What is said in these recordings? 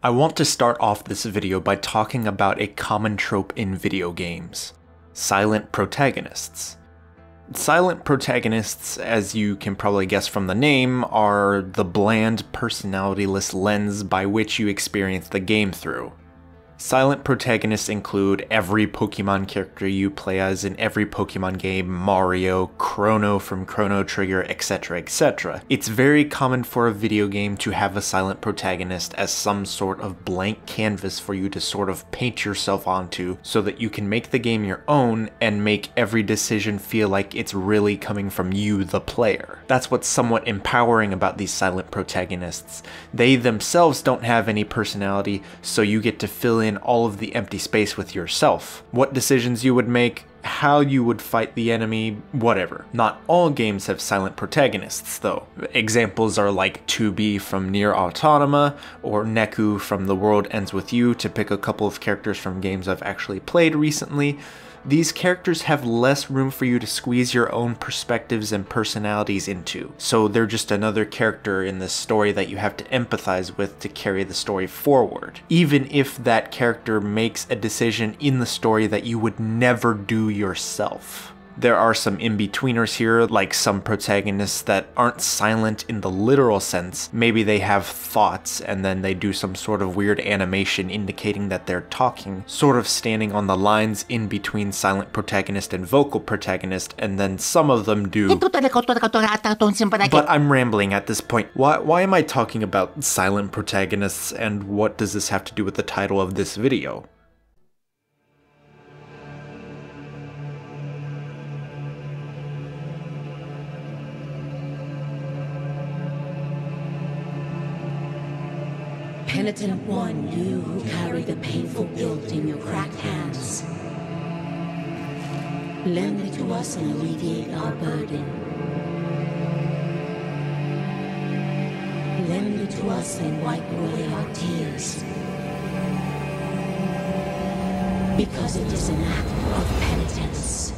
I want to start off this video by talking about a common trope in video games: silent protagonists. Silent protagonists, as you can probably guess from the name, are the bland, personality-less lens by which you experience the game through. Silent protagonists include every Pokemon character you play as in every Pokemon game, Mario, Chrono from Chrono Trigger, etc, etc. It's very common for a video game to have a silent protagonist as some sort of blank canvas for you to sort of paint yourself onto so that you can make the game your own and make every decision feel like it's really coming from you, the player. That's what's somewhat empowering about these silent protagonists. They themselves don't have any personality, so you get to fill in all of the empty space with yourself. What decisions you would make, how you would fight the enemy, whatever. Not all games have silent protagonists though. Examples are like 2B from Nier Automata, or Neku from The World Ends With You, to pick a couple of characters from games I've actually played recently. These characters have less room for you to squeeze your own perspectives and personalities into, so they're just another character in the story that you have to empathize with to carry the story forward, even if that character makes a decision in the story that you would never do yourself. There are some in-betweeners here, like some protagonists that aren't silent in the literal sense. Maybe they have thoughts and then they do some sort of weird animation indicating that they're talking, sort of standing on the lines in between silent protagonist and vocal protagonist, and then some of them do. But I'm rambling at this point. Why am I talking about silent protagonists, and what does this have to do with the title of this video? Penitent one, you who carry the painful guilt in your cracked hands. Lend it to us and alleviate our burden. Lend it to us and wipe away our tears. Because it is an act of penitence.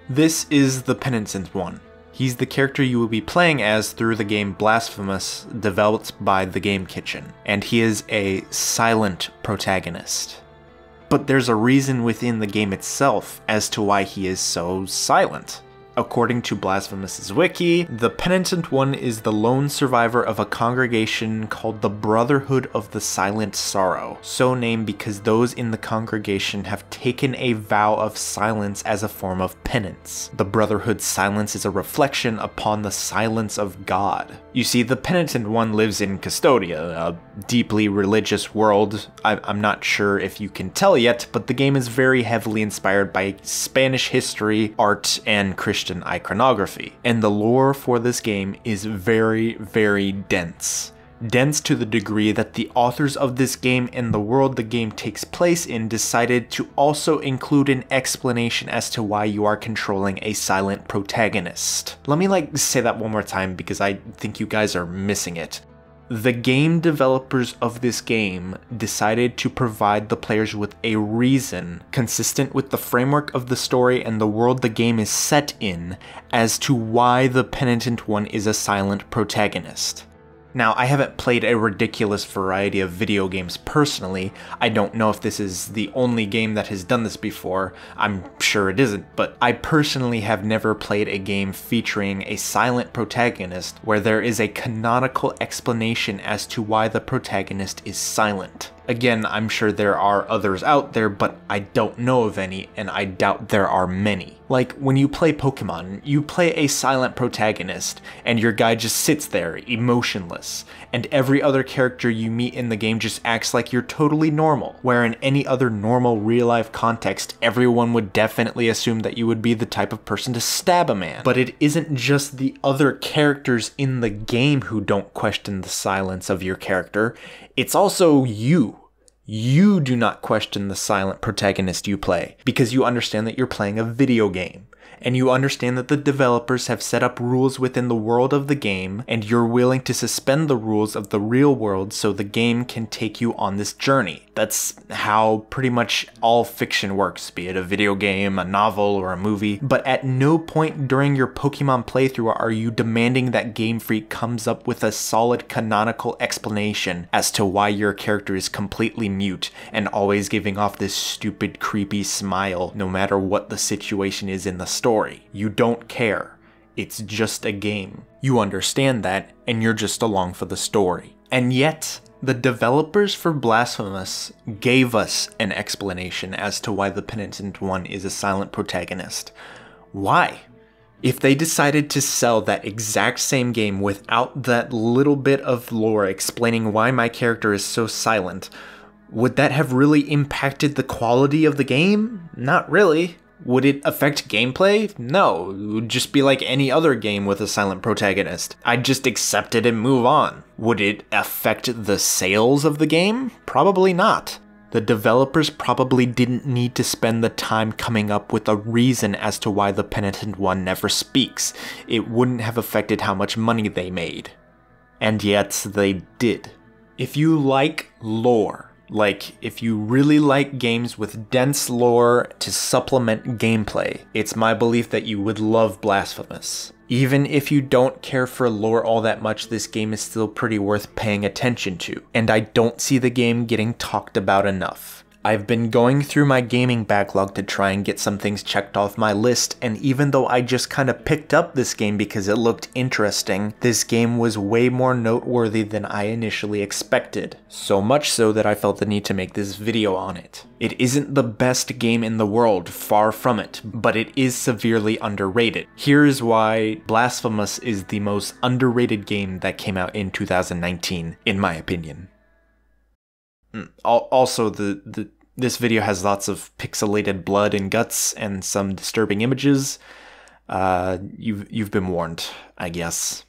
This is the Penitent One. He's the character you will be playing as through the game Blasphemous, developed by the Game Kitchen, and he is a silent protagonist. But there's a reason within the game itself as to why he is so silent. According to Blasphemous' wiki, the Penitent One is the lone survivor of a congregation called the Brotherhood of the Silent Sorrow, so named because those in the congregation have taken a vow of silence as a form of penance. The Brotherhood's silence is a reflection upon the silence of God. You see, the Penitent One lives in Custodia, a deeply religious world. I'm not sure if you can tell yet, but the game is very heavily inspired by Spanish history, art, and Christian iconography, and the lore for this game is very, very dense. Dense to the degree that the authors of this game and the world the game takes place in decided to also include an explanation as to why you are controlling a silent protagonist. Let me say that one more time because I think you guys are missing it. The game developers of this game decided to provide the players with a reason consistent with the framework of the story and the world the game is set in as to why the Penitent One is a silent protagonist. Now, I haven't played a ridiculous variety of video games personally. I don't know if this is the only game that has done this before. I'm sure it isn't, but I personally have never played a game featuring a silent protagonist where there is a canonical explanation as to why the protagonist is silent. Again, I'm sure there are others out there, but I don't know of any, and I doubt there are many. Like, when you play Pokemon, you play a silent protagonist, and your guy just sits there, emotionless, and every other character you meet in the game just acts like you're totally normal, where in any other normal real-life context, everyone would definitely assume that you would be the type of person to stab a man. But it isn't just the other characters in the game who don't question the silence of your character, it's also you. You do not question the silent protagonist you play, because you understand that you're playing a video game. and you understand that the developers have set up rules within the world of the game, and you're willing to suspend the rules of the real world so the game can take you on this journey. That's how pretty much all fiction works, be it a video game, a novel, or a movie. But at no point during your Pokemon playthrough are you demanding that Game Freak comes up with a solid canonical explanation as to why your character is completely mute and always giving off this stupid, creepy smile no matter what the situation is in the story. You don't care. It's just a game. You understand that, and you're just along for the story. And yet, the developers for Blasphemous gave us an explanation as to why the Penitent One is a silent protagonist. Why? If they decided to sell that exact same game without that little bit of lore explaining why my character is so silent, would that have really impacted the quality of the game? Not really. Would it affect gameplay? No, it would just be like any other game with a silent protagonist. I'd just accept it and move on. Would it affect the sales of the game? Probably not. The developers probably didn't need to spend the time coming up with a reason as to why the Penitent One never speaks. It wouldn't have affected how much money they made. And yet, they did. If you like lore, like, if you really like games with dense lore to supplement gameplay, it's my belief that you would love Blasphemous. Even if you don't care for lore all that much, this game is still pretty worth paying attention to, and I don't see the game getting talked about enough. I've been going through my gaming backlog to try and get some things checked off my list, and even though I just kind of picked up this game because it looked interesting, this game was way more noteworthy than I initially expected. So much so that I felt the need to make this video on it. It isn't the best game in the world, far from it, but it is severely underrated. Here's why Blasphemous is the most underrated game that came out in 2019, in my opinion. Also, this video has lots of pixelated blood and guts and some disturbing images. You've been warned, I guess.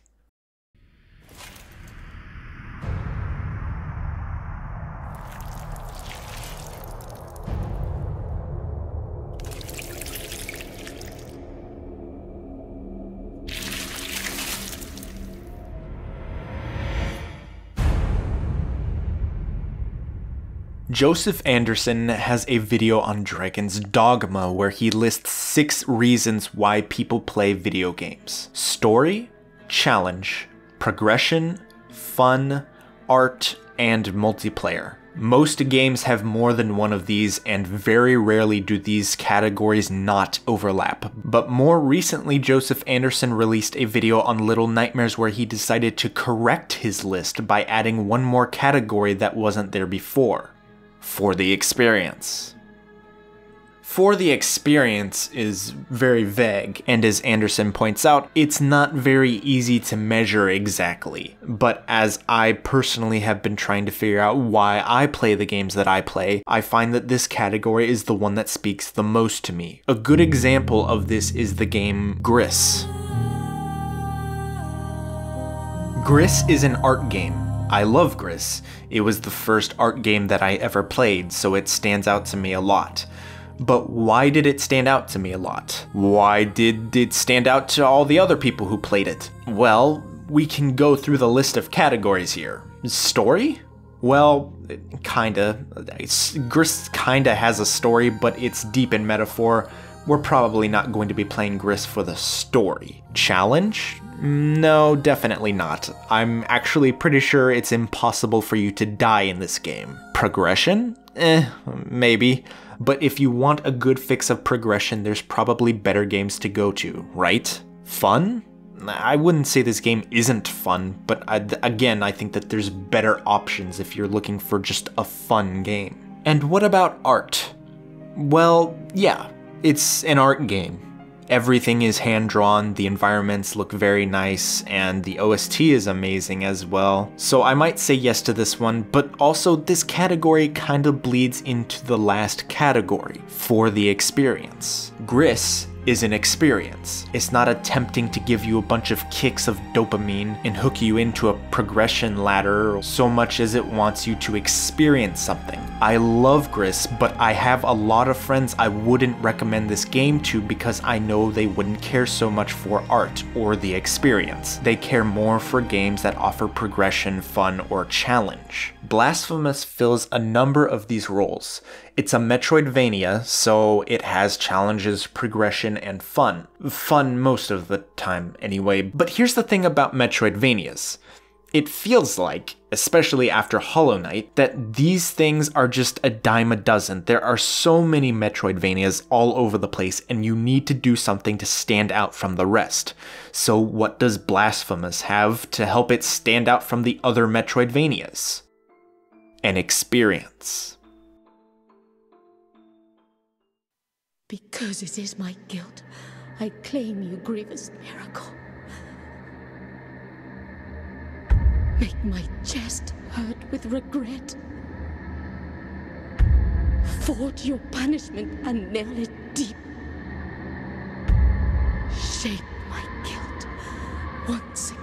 Joseph Anderson has a video on Dragon's Dogma where he lists 6 reasons why people play video games. Story, challenge, progression, fun, art, and multiplayer. Most games have more than one of these, and very rarely do these categories not overlap. But more recently, Joseph Anderson released a video on Little Nightmares where he decided to correct his list by adding one more category that wasn't there before. For the experience. For the experience is very vague, and as Anderson points out, it's not very easy to measure exactly. But as I personally have been trying to figure out why I play the games that I play, I find that this category is the one that speaks the most to me. A good example of this is the game Gris. Gris is an art game. I love Gris. It was the first art game that I ever played, so it stands out to me a lot. But why did it stand out to me a lot? Why did it stand out to all the other people who played it? Well, we can go through the list of categories here. Story? Well, kinda. Gris kinda has a story, but it's deep in metaphor. We're probably not going to be playing Gris for the story. Challenge? No, definitely not. I'm actually pretty sure it's impossible for you to die in this game. Progression? Maybe. But if you want a good fix of progression, there's probably better games to go to, right? Fun? I wouldn't say this game isn't fun, but again, I think that there's better options if you're looking for just a fun game. And what about art? Well, yeah, it's an art game. Everything is hand-drawn, the environments look very nice, and the OST is amazing as well. So I might say yes to this one, but also this category kind of bleeds into the last category, for the experience. Gris is an experience. It's not attempting to give you a bunch of kicks of dopamine and hook you into a progression ladder so much as it wants you to experience something. I love Gris, but I have a lot of friends I wouldn't recommend this game to because I know they wouldn't care so much for art or the experience. They care more for games that offer progression, fun, or challenge. Blasphemous fills a number of these roles. It's a Metroidvania, so it has challenges, progression, and fun. Fun most of the time, anyway. But here's the thing about Metroidvanias. It feels like, especially after Hollow Knight, that these things are just a dime a dozen. There are so many Metroidvanias all over the place, and you need to do something to stand out from the rest. So what does Blasphemous have to help it stand out from the other Metroidvanias? An experience. Because it is my guilt, I claim you, grievous miracle. Make my chest hurt with regret. Forge your punishment and nail it deep. Shape my guilt once again.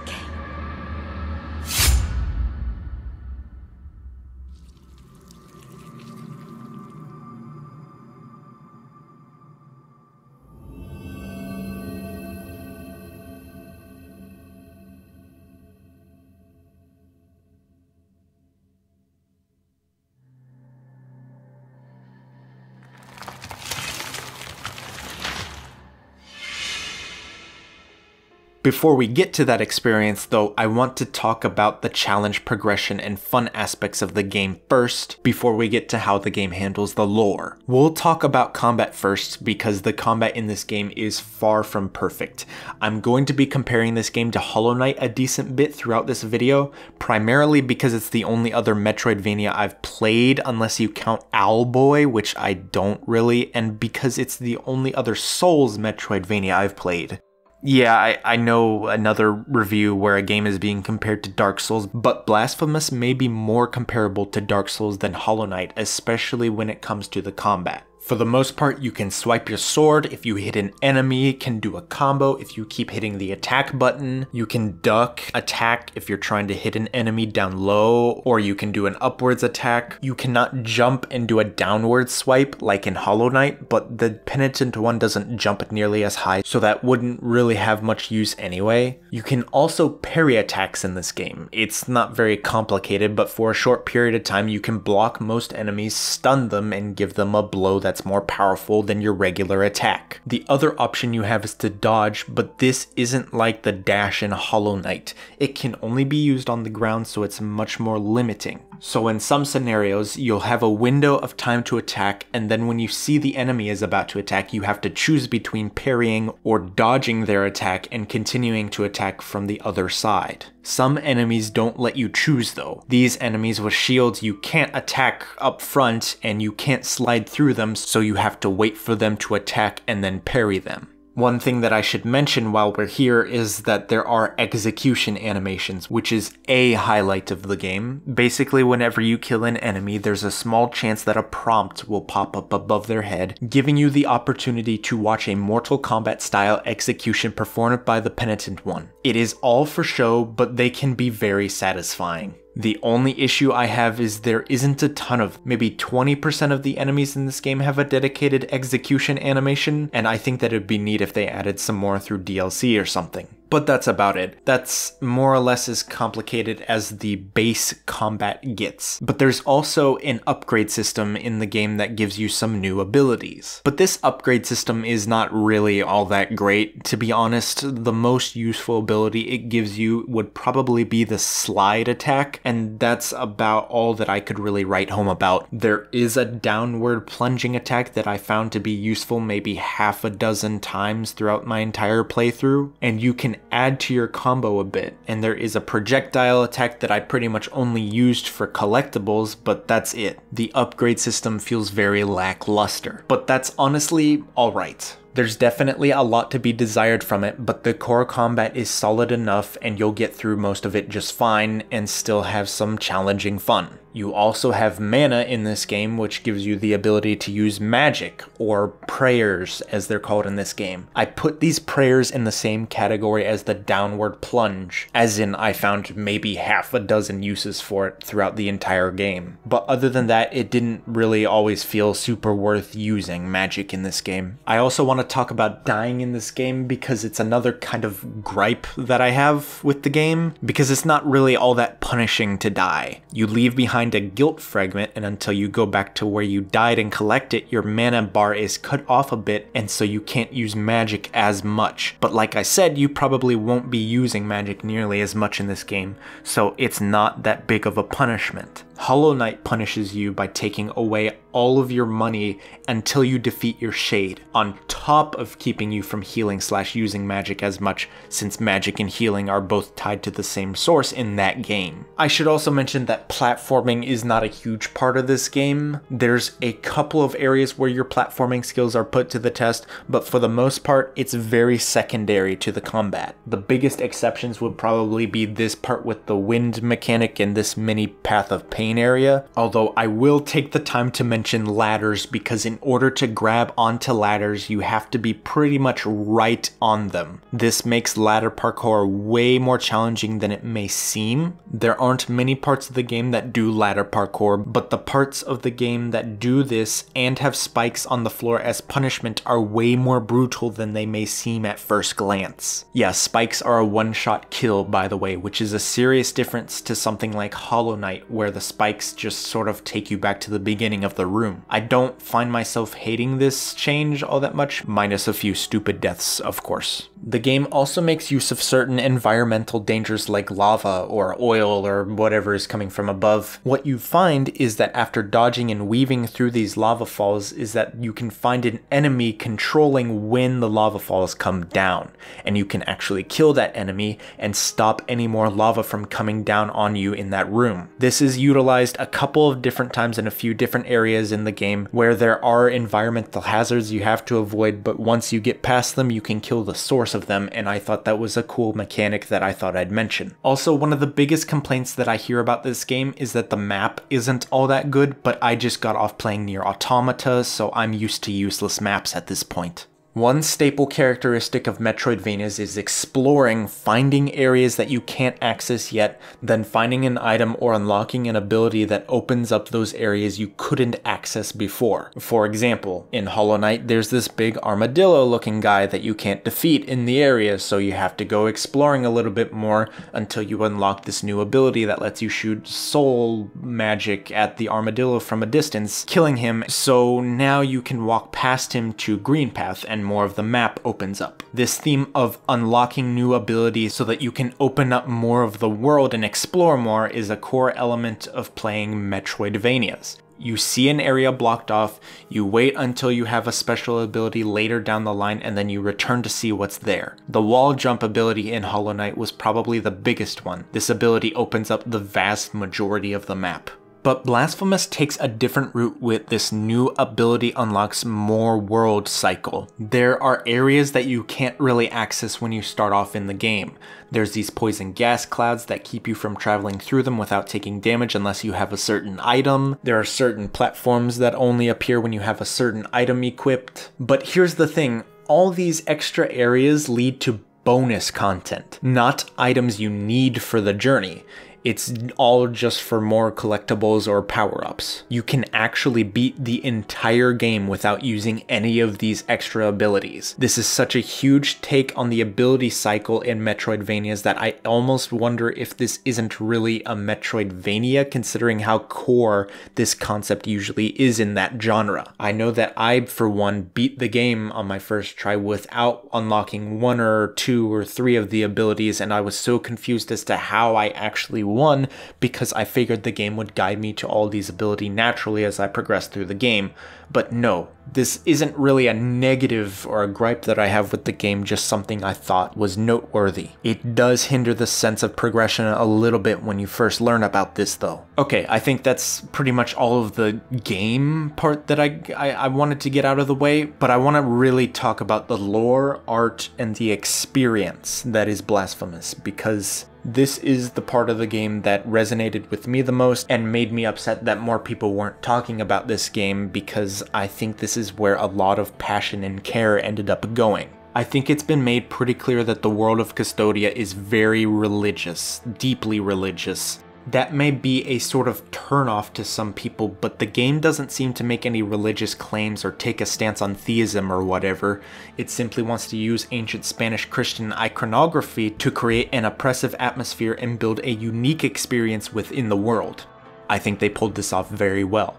Before we get to that experience though, I want to talk about the challenge, progression, and fun aspects of the game first, before we get to how the game handles the lore. We'll talk about combat first, because the combat in this game is far from perfect. I'm going to be comparing this game to Hollow Knight a decent bit throughout this video, primarily because it's the only other Metroidvania I've played, unless you count Owlboy, which I don't really, and because it's the only other Souls Metroidvania I've played. Yeah, I know another review where a game is being compared to Dark Souls, but Blasphemous may be more comparable to Dark Souls than Hollow Knight, especially when it comes to the combat. For the most part, you can swipe your sword. If you hit an enemy, it can do a combo. If you keep hitting the attack button, you can duck attack if you're trying to hit an enemy down low, or you can do an upwards attack. You cannot jump and do a downward swipe like in Hollow Knight, but the Penitent one doesn't jump nearly as high, so that wouldn't really have much use anyway. You can also parry attacks in this game. It's not very complicated, but for a short period of time, you can block most enemies, stun them, and give them a blow that's more powerful than your regular attack. The other option you have is to dodge, but this isn't like the dash in Hollow Knight. It can only be used on the ground, so it's much more limiting. So in some scenarios, you'll have a window of time to attack, and then when you see the enemy is about to attack, you have to choose between parrying or dodging their attack and continuing to attack from the other side. Some enemies don't let you choose though. These enemies with shields, you can't attack up front and you can't slide through them, so you have to wait for them to attack and then parry them. One thing that I should mention while we're here is that there are execution animations, which is a highlight of the game. Basically, whenever you kill an enemy, there's a small chance that a prompt will pop up above their head, giving you the opportunity to watch a Mortal Kombat style execution performed by the Penitent one. It is all for show, but they can be very satisfying. The only issue I have is there isn't a ton of, maybe 20% of the enemies in this game have a dedicated execution animation, and I think that it'd be neat if they added some more through DLC or something. But that's about it. That's more or less as complicated as the base combat gets. But there's also an upgrade system in the game that gives you some new abilities. But this upgrade system is not really all that great. To be honest, the most useful ability it gives you would probably be the slide attack, and that's about all that I could really write home about. There is a downward plunging attack that I found to be useful maybe half a dozen times throughout my entire playthrough, and you can add to your combo a bit. And there is a projectile attack that I pretty much only used for collectibles, but that's it. The upgrade system feels very lackluster, but that's honestly alright. There's definitely a lot to be desired from it, but the core combat is solid enough and you'll get through most of it just fine and still have some challenging fun. You also have mana in this game, which gives you the ability to use magic, or prayers as they're called in this game. I put these prayers in the same category as the downward plunge, as in I found maybe half a dozen uses for it throughout the entire game. But other than that, it didn't really always feel super worth using magic in this game. I also want to talk about dying in this game because it's another kind of gripe that I have with the game, because it's not really all that punishing to die. You leave behind a guilt fragment, and until you go back to where you died and collect it, your mana bar is cut off a bit, and so you can't use magic as much. But like I said, you probably won't be using magic nearly as much in this game, so it's not that big of a punishment. Hollow Knight punishes you by taking away all of your money until you defeat your shade, on top of keeping you from healing / using magic as much, since magic and healing are both tied to the same source in that game. I should also mention that platforming is not a huge part of this game. There's a couple of areas where your platforming skills are put to the test, but for the most part, it's very secondary to the combat. The biggest exceptions would probably be this part with the wind mechanic and this mini Path of Pain area, although I will take the time to mention ladders, because in order to grab onto ladders you have to be pretty much right on them. This makes ladder parkour way more challenging than it may seem. There aren't many parts of the game that do ladder parkour, but the parts of the game that do this and have spikes on the floor as punishment are way more brutal than they may seem at first glance. Yeah, spikes are a one-shot kill, by the way, which is a serious difference to something like Hollow Knight, where the spikes just sort of take you back to the beginning of the room. I don't find myself hating this change all that much, minus a few stupid deaths, of course. The game also makes use of certain environmental dangers like lava or oil or whatever is coming from above. What you find is that after dodging and weaving through these lava falls is that you can find an enemy controlling when the lava falls come down, and you can actually kill that enemy and stop any more lava from coming down on you in that room. This is utilized a couple of different times in a few different areas in the game where there are environmental hazards you have to avoid, but once you get past them you can kill the source of them, and I thought that was a cool mechanic that I thought I'd mention. Also, one of the biggest complaints that I hear about this game is that the map isn't all that good, but I just got off playing Nier Automata, so I'm used to useless maps at this point. One staple characteristic of Metroidvanias is exploring, finding areas that you can't access yet, then finding an item or unlocking an ability that opens up those areas you couldn't access before. For example, in Hollow Knight, there's this big armadillo-looking guy that you can't defeat in the area, so you have to go exploring a little bit more until you unlock this new ability that lets you shoot soul magic at the armadillo from a distance, killing him, so now you can walk past him to Green Path and more of the map opens up. This theme of unlocking new abilities so that you can open up more of the world and explore more is a core element of playing Metroidvanias. You see an area blocked off, you wait until you have a special ability later down the line, and then you return to see what's there. The wall jump ability in Hollow Knight was probably the biggest one. This ability opens up the vast majority of the map. But Blasphemous takes a different route with this new ability unlocks more world cycle. There are areas that you can't really access when you start off in the game. There's these poison gas clouds that keep you from traveling through them without taking damage unless you have a certain item. There are certain platforms that only appear when you have a certain item equipped. But here's the thing, all these extra areas lead to bonus content, not items you need for the journey. It's all just for more collectibles or power-ups. You can actually beat the entire game without using any of these extra abilities. This is such a huge take on the ability cycle in Metroidvanias that I almost wonder if this isn't really a Metroidvania, considering how core this concept usually is in that genre. I know that I, for one, beat the game on my first try without unlocking 1 or 2 or 3 of the abilities, and I was so confused as to how I actually won, because I figured the game would guide me to all these abilities naturally as I progressed through the game. But no, this isn't really a negative or a gripe that I have with the game, just something I thought was noteworthy. It does hinder the sense of progression a little bit when you first learn about this though. Okay, I think that's pretty much all of the game part that I wanted to get out of the way, but I want to really talk about the lore, art, and the experience that is Blasphemous, because This is the part of the game that resonated with me the most and made me upset that more people weren't talking about this game, because I think this is where a lot of passion and care ended up going. I think it's been made pretty clear that the world of Custodia is very religious, deeply religious. That may be a sort of turnoff to some people, but the game doesn't seem to make any religious claims or take a stance on theism or whatever. It simply wants to use ancient Spanish Christian iconography to create an oppressive atmosphere and build a unique experience within the world. I think they pulled this off very well.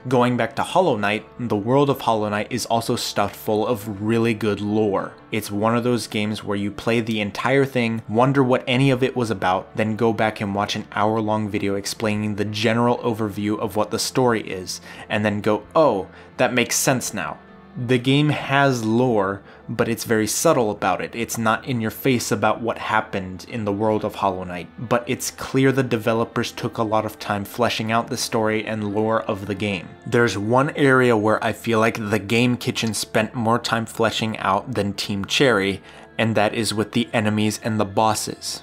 Going back to Hollow Knight, the world of Hollow Knight is also stuffed full of really good lore. It's one of those games where you play the entire thing, wonder what any of it was about, then go back and watch an hour-long video explaining the general overview of what the story is, and then go, oh, that makes sense now. The game has lore, but it's very subtle about it. It's not in your face about what happened in the world of Hollow Knight, but it's clear the developers took a lot of time fleshing out the story and lore of the game. There's one area where I feel like the Game Kitchen spent more time fleshing out than Team Cherry, and that is with the enemies and the bosses.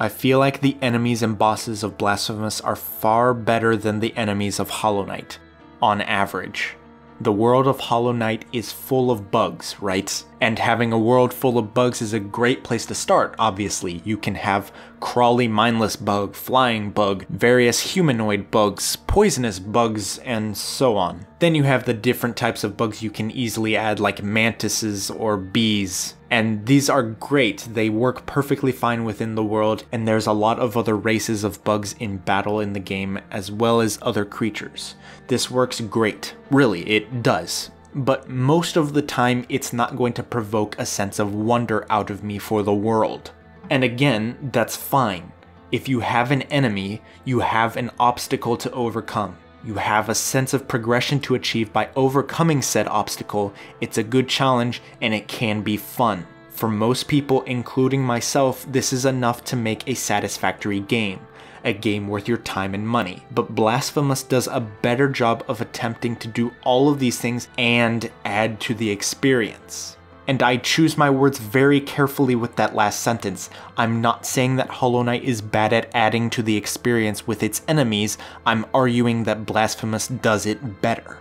I feel like the enemies and bosses of Blasphemous are far better than the enemies of Hollow Knight, on average. The world of Hollow Knight is full of bugs, right? And having a world full of bugs is a great place to start, obviously. You can have crawly mindless bug, flying bug, various humanoid bugs, poisonous bugs, and so on. Then you have the different types of bugs you can easily add, like mantises or bees. And these are great, they work perfectly fine within the world, and there's a lot of other races of bugs in battle in the game, as well as other creatures. This works great, really, it does. But most of the time, it's not going to provoke a sense of wonder out of me for the world. And again, that's fine. If you have an enemy, you have an obstacle to overcome. You have a sense of progression to achieve by overcoming said obstacle. It's a good challenge and it can be fun. For most people, including myself, this is enough to make a satisfactory game. A game worth your time and money. But Blasphemous does a better job of attempting to do all of these things and add to the experience. And I choose my words very carefully with that last sentence. I'm not saying that Hollow Knight is bad at adding to the experience with its enemies, I'm arguing that Blasphemous does it better.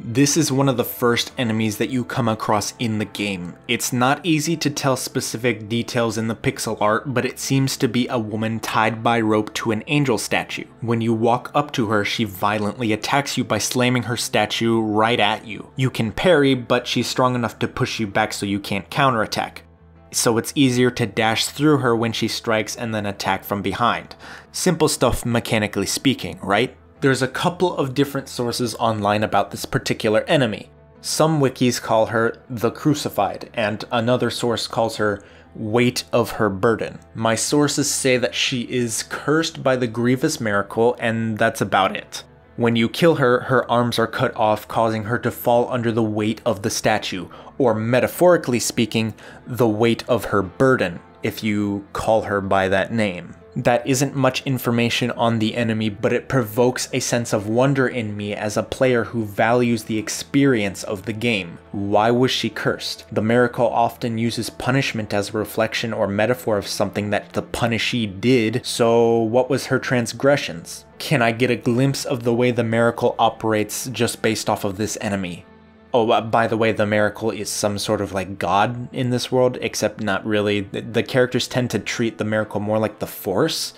This is one of the first enemies that you come across in the game. It's not easy to tell specific details in the pixel art, but it seems to be a woman tied by rope to an angel statue. When you walk up to her, she violently attacks you by slamming her statue right at you. You can parry, but she's strong enough to push you back so you can't counterattack. So it's easier to dash through her when she strikes and then attack from behind. Simple stuff mechanically speaking, right? There's a couple of different sources online about this particular enemy. Some wikis call her the Crucified, and another source calls her Weight of Her Burden. My sources say that she is cursed by the grievous miracle, and that's about it. When you kill her, her arms are cut off, causing her to fall under the weight of the statue, or metaphorically speaking, the weight of her burden, if you call her by that name. That isn't much information on the enemy, but it provokes a sense of wonder in me as a player who values the experience of the game. Why was she cursed? The miracle often uses punishment as a reflection or metaphor of something that the punishee did, so what was her transgressions? Can I get a glimpse of the way the miracle operates just based off of this enemy? Oh, by the way, the miracle is some sort of like god in this world, except not really. The characters tend to treat the miracle more like the Force.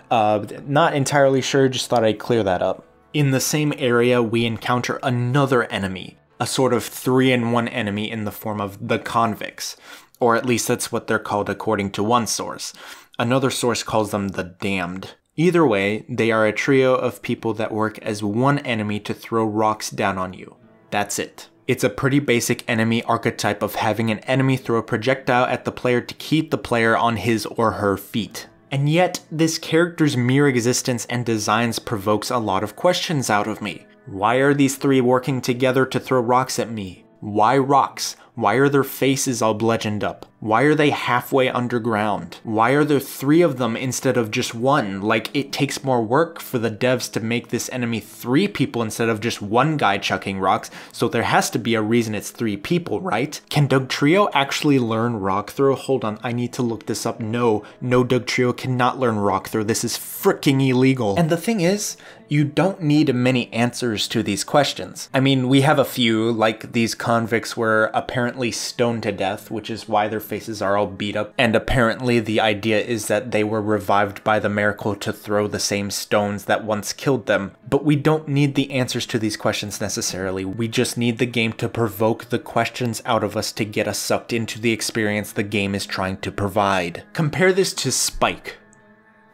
Not entirely sure, just thought I'd clear that up. In the same area, we encounter another enemy, a sort of 3-in-1 enemy in the form of the Convicts, or at least that's what they're called according to one source. Another source calls them the Damned. Either way, they are a trio of people that work as one enemy to throw rocks down on you. That's it. It's a pretty basic enemy archetype of having an enemy throw a projectile at the player to keep the player on his or her feet. And yet, this character's mere existence and designs provokes a lot of questions out of me. Why are these three working together to throw rocks at me? Why rocks? Why are their faces all bludgeoned up? Why are they halfway underground? Why are there 3 of them instead of just 1? Like, it takes more work for the devs to make this enemy 3 people instead of just 1 guy chucking rocks, so there has to be a reason it's 3 people, right? Can Dugtrio actually learn rock throw? Hold on, I need to look this up. No, Dugtrio cannot learn rock throw. This is freaking illegal. And the thing is, you don't need many answers to these questions. I mean, we have a few, like these convicts were apparently stoned to death, which is why their faces are all beat up. And apparently the idea is that they were revived by the miracle to throw the same stones that once killed them. But we don't need the answers to these questions necessarily. We just need the game to provoke the questions out of us to get us sucked into the experience the game is trying to provide. Compare this to Spike.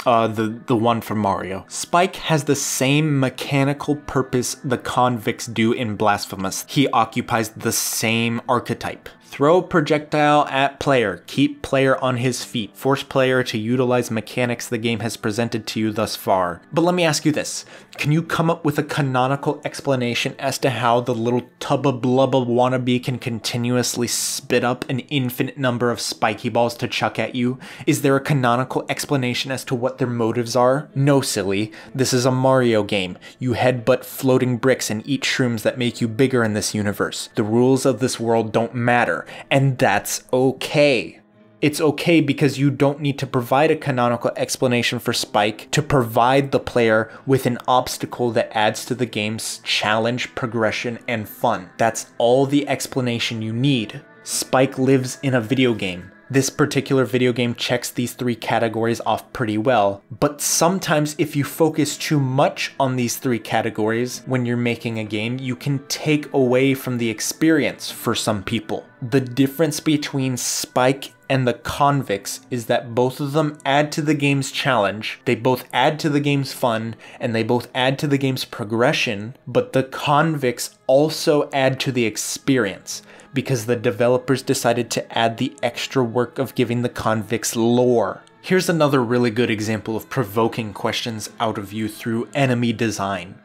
The one from Mario. Spike has the same mechanical purpose the convicts do in Blasphemous. He occupies the same archetype. Throw projectile at player, keep player on his feet, force player to utilize mechanics the game has presented to you thus far. But let me ask you this, can you come up with a canonical explanation as to how the little tubba blubba wannabe can continuously spit up an infinite number of spiky balls to chuck at you? Is there a canonical explanation as to what their motives are? No, silly. This is a Mario game. You headbutt floating bricks and eat shrooms that make you bigger in this universe. The rules of this world don't matter. And that's okay. It's okay because you don't need to provide a canonical explanation for Spike to provide the player with an obstacle that adds to the game's challenge, progression, and fun. That's all the explanation you need. Spike lives in a video game. This particular video game checks these 3 categories off pretty well, but sometimes if you focus too much on these 3 categories when you're making a game, you can take away from the experience for some people. The difference between Spike and the convicts is that both of them add to the game's challenge, they both add to the game's fun, and they both add to the game's progression, but the convicts also add to the experience, because the developers decided to add the extra work of giving the convicts lore. Here's another really good example of provoking questions out of you through enemy design.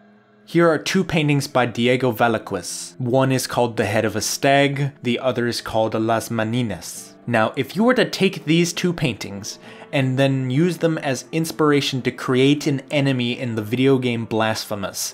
Here are 2 paintings by Diego Velázquez. One is called The Head of a Stag, the other is called Las Maninas. Now, if you were to take these 2 paintings and then use them as inspiration to create an enemy in the video game Blasphemous,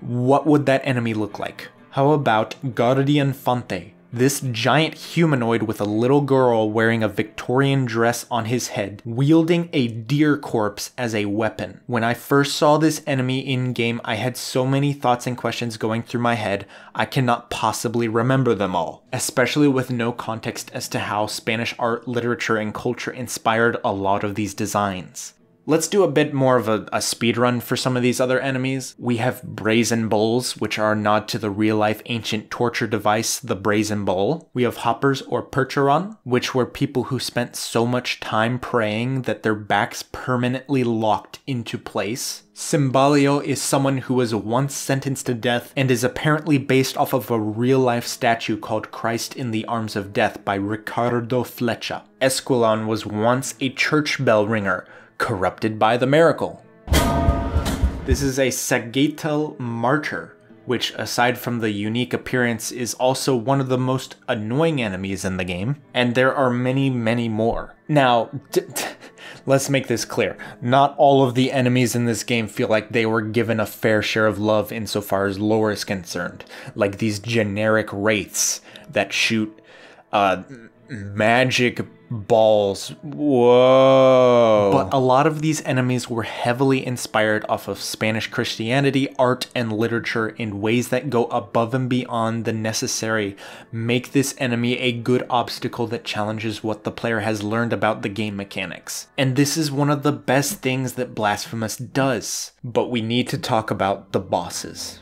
what would that enemy look like? How about Guardian Fante? This giant humanoid with a little girl wearing a Victorian dress on his head, wielding a deer corpse as a weapon. When I first saw this enemy in-game, I had so many thoughts and questions going through my head, I cannot possibly remember them all, especially with no context as to how Spanish art, literature, and culture inspired a lot of these designs. Let's do a bit more of a speedrun for some of these other enemies. We have brazen bulls, which are a nod to the real-life ancient torture device, the brazen bull. We have hoppers or percheron, which were people who spent so much time praying that their backs permanently locked into place. Cymbalio is someone who was once sentenced to death and is apparently based off of a real-life statue called Christ in the Arms of Death by Ricardo Flecha. Esquilon was once a church bell ringer, corrupted by the miracle. This is a Sagittal Martyr, which aside from the unique appearance is also one of the most annoying enemies in the game, and there are many, many more. Now, let's make this clear. Not all of the enemies in this game feel like they were given a fair share of love insofar as lore is concerned, like these generic wraiths that shoot magic balls. Whoa. But a lot of these enemies were heavily inspired off of Spanish Christianity, art, and literature in ways that go above and beyond the necessary, make this enemy a good obstacle that challenges what the player has learned about the game mechanics. And this is one of the best things that Blasphemous does. But we need to talk about the bosses.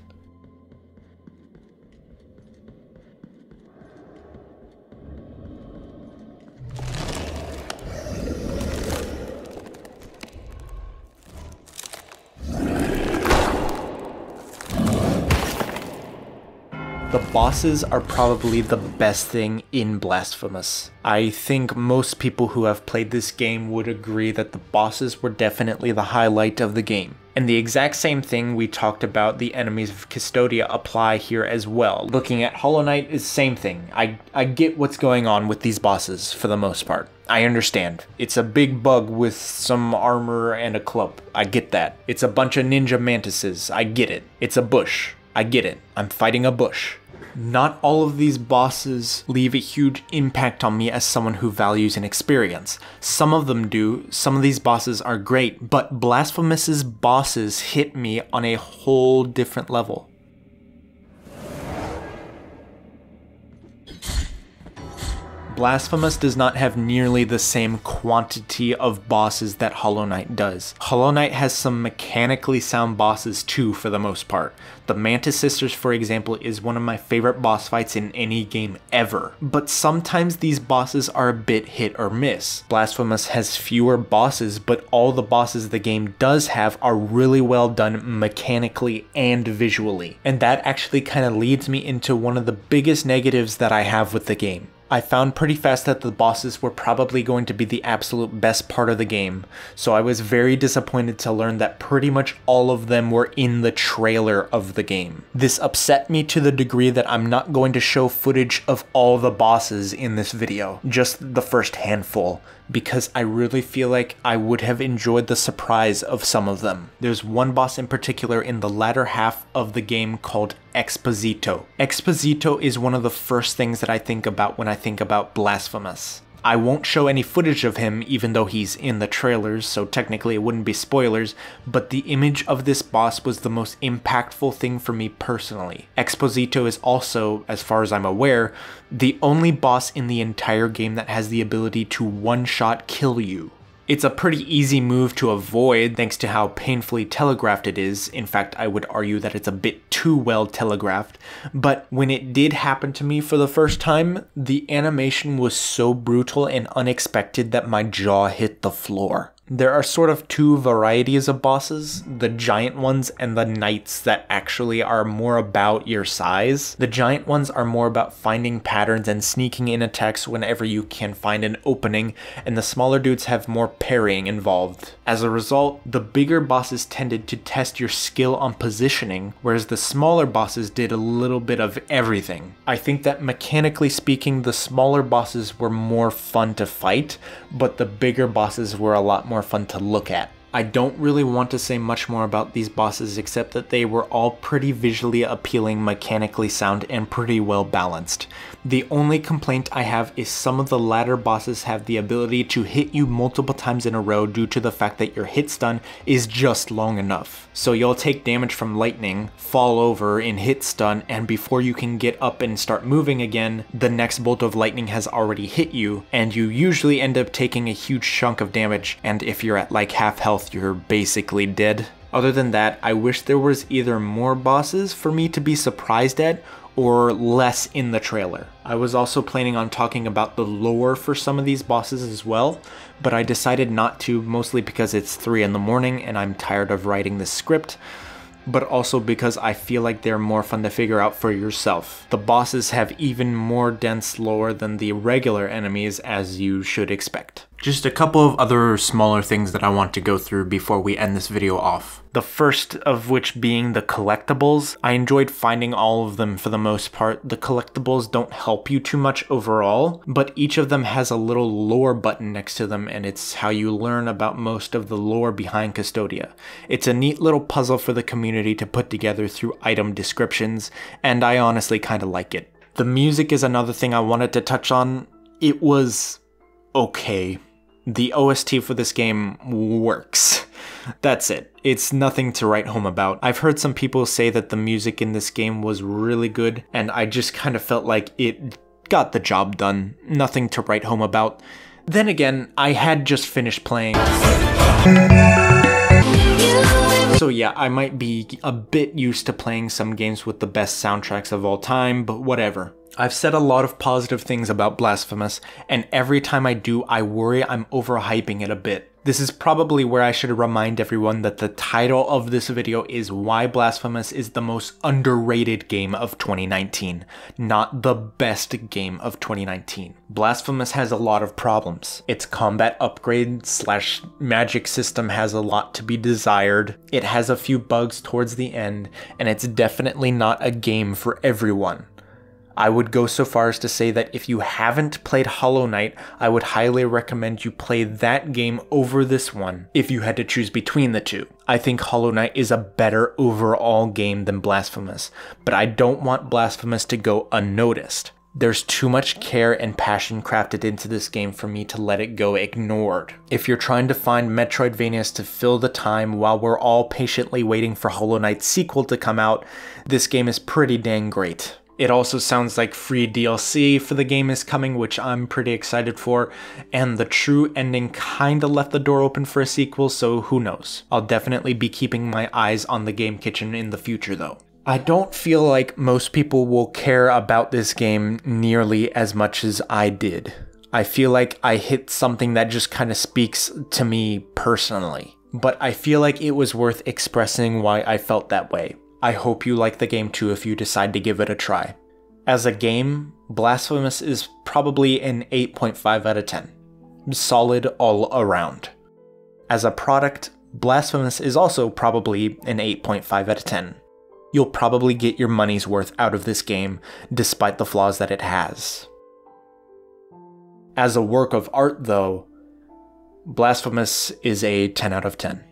The bosses are probably the best thing in Blasphemous. I think most people who have played this game would agree that the bosses were definitely the highlight of the game. And the exact same thing we talked about the enemies of Custodia apply here as well. Looking at Hollow Knight is the same thing. I get what's going on with these bosses for the most part. I understand. It's a big bug with some armor and a club. I get that. It's a bunch of ninja mantises. I get it. It's a bush. I get it. I'm fighting a bush. Not all of these bosses leave a huge impact on me as someone who values an experience. Some of them do, some of these bosses are great, but Blasphemous's bosses hit me on a whole different level. Blasphemous does not have nearly the same quantity of bosses that Hollow Knight does. Hollow Knight has some mechanically sound bosses too for the most part. The Mantis Sisters, for example, is one of my favorite boss fights in any game ever. But sometimes these bosses are a bit hit or miss. Blasphemous has fewer bosses, but all the bosses the game does have are really well done mechanically and visually. And that actually kind of leads me into one of the biggest negatives that I have with the game. I found pretty fast that the bosses were probably going to be the absolute best part of the game, so I was very disappointed to learn that pretty much all of them were in the trailer of the game. This upset me to the degree that I'm not going to show footage of all the bosses in this video, just the first handful, because I really feel like I would have enjoyed the surprise of some of them. There's one boss in particular in the latter half of the game called Exposito. Exposito is one of the first things that I think about when I think about Blasphemous. I won't show any footage of him even though he's in the trailers, so technically it wouldn't be spoilers, but the image of this boss was the most impactful thing for me personally. Exposito is also, as far as I'm aware, the only boss in the entire game that has the ability to one-shot kill you. It's a pretty easy move to avoid thanks to how painfully telegraphed it is. In fact, I would argue that it's a bit too well telegraphed. But when it did happen to me for the first time, the animation was so brutal and unexpected that my jaw hit the floor. There are sort of two varieties of bosses, the giant ones and the knights that actually are more about your size. The giant ones are more about finding patterns and sneaking in attacks whenever you can find an opening, and the smaller dudes have more parrying involved. As a result, the bigger bosses tended to test your skill on positioning, whereas the smaller bosses did a little bit of everything. I think that mechanically speaking, the smaller bosses were more fun to fight, but the bigger bosses were a lot more fun to look at. I don't really want to say much more about these bosses except that they were all pretty visually appealing, mechanically sound, and pretty well balanced. The only complaint I have is some of the latter bosses have the ability to hit you multiple times in a row due to the fact that your hit stun is just long enough. So you'll take damage from lightning, fall over in hit stun, and before you can get up and start moving again, the next bolt of lightning has already hit you, and you usually end up taking a huge chunk of damage, and if you're at like half health, you're basically dead. Other than that, I wish there was either more bosses for me to be surprised at, or less in the trailer. I was also planning on talking about the lore for some of these bosses as well, but I decided not to, mostly because it's 3 in the morning and I'm tired of writing this script, but also because I feel like they're more fun to figure out for yourself. The bosses have even more dense lore than the regular enemies, as you should expect. Just a couple of other smaller things that I want to go through before we end this video off. The first of which being the collectibles. I enjoyed finding all of them for the most part. The collectibles don't help you too much overall, but each of them has a little lore button next to them, and it's how you learn about most of the lore behind Custodia. It's a neat little puzzle for the community to put together through item descriptions, and I honestly kind of like it. The music is another thing I wanted to touch on. It was okay. The OST for this game works. That's it. It's nothing to write home about. I've heard some people say that the music in this game was really good, and I just kind of felt like it got the job done. Nothing to write home about. Then again, I had just finished playing. So yeah, I might be a bit used to playing some games with the best soundtracks of all time, but whatever. I've said a lot of positive things about Blasphemous, and every time I do, I worry I'm overhyping it a bit. This is probably where I should remind everyone that the title of this video is why Blasphemous is the most underrated game of 2019, not the best game of 2019. Blasphemous has a lot of problems. Its combat upgrade / magic system has a lot to be desired, it has a few bugs towards the end, and it's definitely not a game for everyone. I would go so far as to say that if you haven't played Hollow Knight, I would highly recommend you play that game over this one if you had to choose between the two. I think Hollow Knight is a better overall game than Blasphemous, but I don't want Blasphemous to go unnoticed. There's too much care and passion crafted into this game for me to let it go ignored. If you're trying to find Metroidvanias to fill the time while we're all patiently waiting for Hollow Knight's sequel to come out, this game is pretty dang great. It also sounds like free DLC for the game is coming, which I'm pretty excited for, and the true ending kinda left the door open for a sequel, so who knows. I'll definitely be keeping my eyes on the Game Kitchen in the future though. I don't feel like most people will care about this game nearly as much as I did. I feel like I hit something that just kinda speaks to me personally, but I feel like it was worth expressing why I felt that way. I hope you like the game too if you decide to give it a try. As a game, Blasphemous is probably an 8.5 out of 10. Solid all around. As a product, Blasphemous is also probably an 8.5 out of 10. You'll probably get your money's worth out of this game, despite the flaws that it has. As a work of art though, Blasphemous is a 10 out of 10.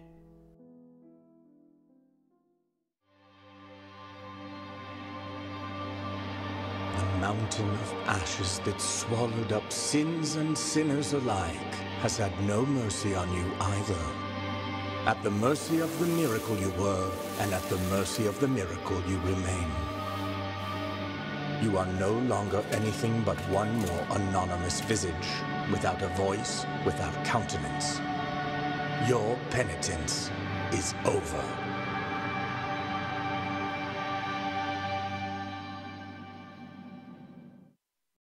Mountain of ashes that swallowed up sins and sinners alike has had no mercy on you either. At the mercy of the miracle you were, and at the mercy of the miracle you remain. You are no longer anything but one more anonymous visage, without a voice, without countenance. Your penitence is over.